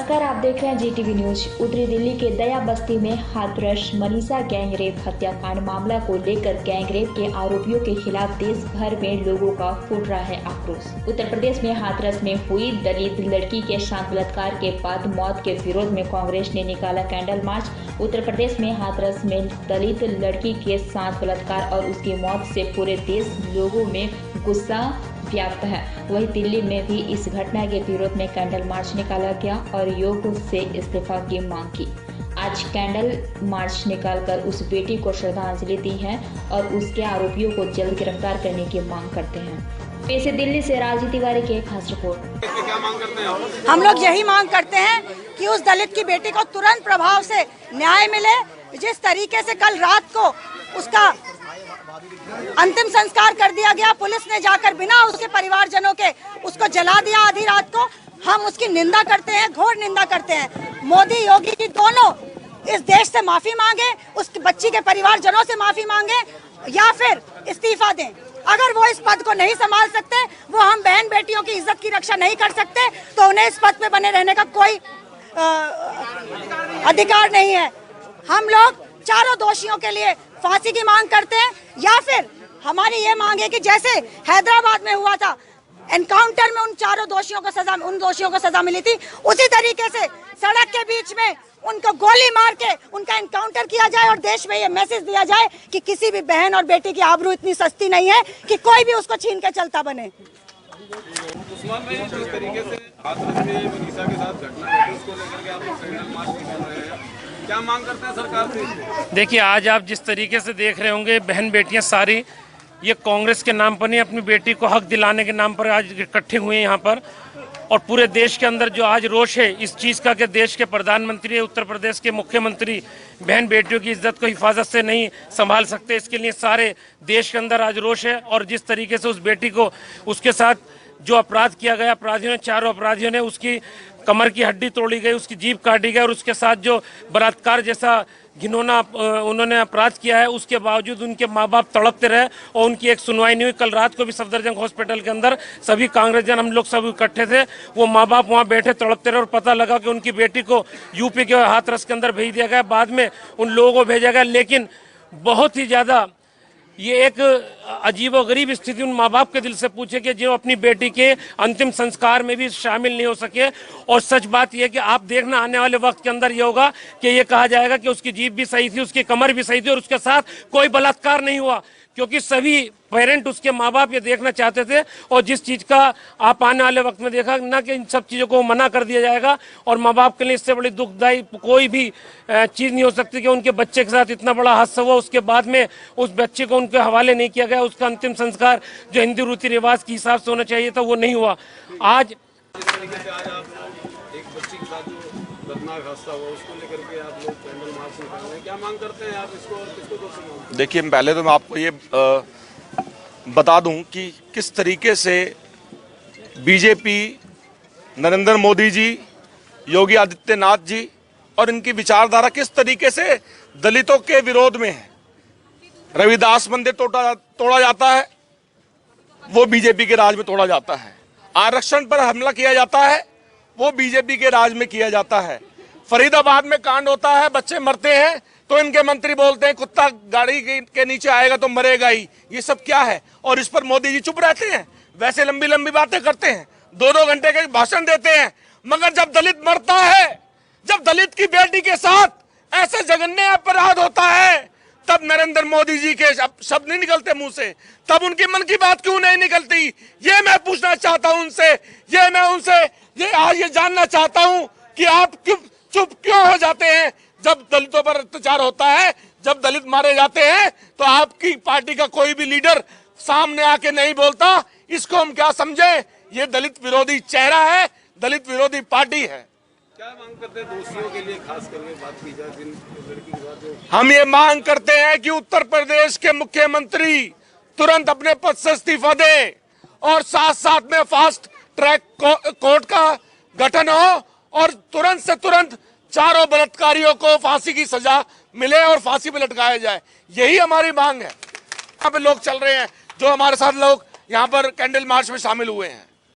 नमस्कार, आप देख रहे हैं जीटीवी न्यूज। उत्तरी दिल्ली के दया बस्ती में हाथरस मनीषा गैंग रेप हत्याकांड मामला को लेकर गैंग रेप के आरोपियों के खिलाफ देश भर में लोगों का फूट रहा है आक्रोश। उत्तर प्रदेश में हाथरस में हुई दलित लड़की के साथ बलात्कार के बाद मौत के विरोध में कांग्रेस ने निकाला कैंडल मार्च। उत्तर प्रदेश में हाथरस में दलित लड़की के साथ बलात्कार और उसकी मौत से पूरे देश लोगों में गुस्सा व्याप्त है। वहीं दिल्ली में भी इस घटना के विरोध में कैंडल मार्च निकाला गया और योग से इस्तीफा की मांग की। आज कैंडल मार्च निकालकर उस बेटी को श्रद्धांजलि दी है और उसके आरोपियों को जल्द गिरफ्तार करने की मांग करते हैं। ऐसे दिल्ली से राजीव तिवारी की एक खास रिपोर्ट। क्या मांग करते हैं? हम लोग यही मांग करते हैं कि उस दलित की बेटी को तुरंत प्रभाव से न्याय मिले। जिस तरीके से कल रात को उसका अंतिम संस्कार कर दिया गया, पुलिस ने जाकर बिना उसके परिवारजनों के उसको जला दिया आधी रात को, हम उसकी निंदा करते हैं, घोर निंदा करते हैं। मोदी योगी दोनों इस देश से माफी मांगे, उस बच्ची के परिवारजनों से माफी मांगे या फिर इस्तीफा दें। अगर वो इस पद को नहीं संभाल सकते, वो हम बहन बेटियों की इज्जत की रक्षा नहीं कर सकते, तो उन्हें इस पद पे बने रहने का कोई अधिकार नहीं है। हम लोग चारों दोषियों के लिए फांसी की मांग करते हैं या फिर हमारी ये मांग है कि जैसे हैदराबाद में हुआ था एनकाउंटर में उन दोषियों को सजा मिली थी, उसी तरीके से सड़क के बीच में उनको गोली मार के उनका एनकाउंटर किया जाए और देश में ये मैसेज दिया जाए कि किसी भी बहन और बेटी की आबरू इतनी सस्ती नहीं है कि कोई भी उसको छीन के चलता बने। उस्मान भाई, जिस तरीके से हाथरस में मनीषा के साथ घटना घटी, उसको लेकर के आप लोग कैंडल मार्च निकाल रहे हैं, क्या मांग करते हैं सरकार से? देखिए, आज आप जिस तरीके से देख रहे होंगे, बहन बेटियां सारी ये कांग्रेस के नाम पर नहीं, अपनी बेटी को हक दिलाने के नाम पर आज इकट्ठे हुए हैं यहाँ पर। और पूरे देश के अंदर जो आज रोष है इस चीज़ का कि देश के प्रधानमंत्री, उत्तर प्रदेश के मुख्यमंत्री बहन बेटियों की इज्जत को हिफाजत से नहीं संभाल सकते, इसके लिए सारे देश के अंदर आज रोष है। और जिस तरीके से उस बेटी को उसके साथ जो अपराध किया गया, अपराधियों ने, चारों अपराधियों ने उसकी कमर की हड्डी तोड़ी गई, उसकी जीभ काटी गई और उसके साथ जो बलात्कार जैसा घिनौना उन्होंने अपराध किया है, उसके बावजूद उनके माँ बाप तड़पते रहे और उनकी एक सुनवाई नहीं हुई। कल रात को भी सफदरजंग हॉस्पिटल के अंदर सभी कांग्रेसजन, हम लोग सब इकट्ठे थे, वो माँ बाप वहाँ बैठे तड़पते रहे और पता लगा कि उनकी बेटी को यूपी के हाथरस के अंदर भेज दिया गया। बाद में उन लोगों को भेजा गया, लेकिन बहुत ही ज़्यादा ये एक अजीबोगरीब स्थिति उन माँ बाप के दिल से पूछे कि जो अपनी बेटी के अंतिम संस्कार में भी शामिल नहीं हो सके। और सच बात यह कि आप देखना आने वाले वक्त के अंदर ये होगा कि ये कहा जाएगा कि उसकी जीभ भी सही थी, उसकी कमर भी सही थी और उसके साथ कोई बलात्कार नहीं हुआ, क्योंकि सभी पेरेंट, उसके माँ बाप ये देखना चाहते थे। और जिस चीज़ का आप आने वाले वक्त में देखा ना कि इन सब चीज़ों को मना कर दिया जाएगा और माँ बाप के लिए इससे बड़ी दुखदायी कोई भी चीज़ नहीं हो सकती कि उनके बच्चे के साथ इतना बड़ा हादसा हुआ, उसके बाद में उस बच्चे को उनके हवाले नहीं किया गया, उसका अंतिम संस्कार जो हिंदू रीति रिवाज के हिसाब से होना चाहिए था वो नहीं हुआ। आज हादसा हुआ, उसको लेकर के आप लोग कैंडल मार्च निकाल रहे हैं, क्या मांग करते हैं आप? इसको किसको दोषी मानते हैं? देखिए, पहले तो मैं आपको ये बता दूं कि किस तरीके से बीजेपी, नरेंद्र मोदी जी, योगी आदित्यनाथ जी और इनकी विचारधारा किस तरीके से दलितों के विरोध में है। रविदास मंदिर तोड़ा जाता है, वो बीजेपी के राज में तोड़ा जाता है। आरक्षण पर हमला किया जाता है, वो बीजेपी के राज में किया जाता है। फरीदाबाद में कांड होता है, बच्चे मरते हैं तो इनके मंत्री बोलते हैं कुत्ता गाड़ी के नीचे आएगा तो मरेगा ही। ये सब क्या है? और इस पर मोदी जी चुप रहते हैं, वैसे लंबी लंबी बातें करते हैं, 2-2 घंटे के भाषण देते हैं। मगर जब दलित मरता है, जब दलित की बेटी के साथ ऐसे जघन्य अपराध होता है, तब नरेंद्र मोदी जी के शब्द नहीं निकलते मुंह से, तब उनकी मन की बात क्यों नहीं निकलती? ये मैं पूछना चाहता हूं उनसे, ये आज ये जानना चाहता हूं कि आप चुप क्यों हो जाते हैं जब दलितों पर अत्याचार होता है, जब दलित मारे जाते हैं तो आपकी पार्टी का कोई भी लीडर सामने आके नहीं बोलता। इसको हम क्या समझे? ये दलित विरोधी चेहरा है, दलित विरोधी पार्टी है। क्या मांग करते हैं दोषियों के लिए, खास करके बात की जाए जिन लड़की की बात हो? हम ये मांग करते हैं कि उत्तर प्रदेश के मुख्यमंत्री तुरंत अपने पद से इस्तीफा दें और साथ साथ में फास्ट ट्रैक कोर्ट का गठन हो और तुरंत से तुरंत चारों बलात्कारियों को फांसी की सजा मिले और फांसी पर लटकाया जाए। यही हमारी मांग है। यहाँ पे लोग चल रहे हैं, जो हमारे साथ लोग यहाँ पर कैंडल मार्च में शामिल हुए हैं।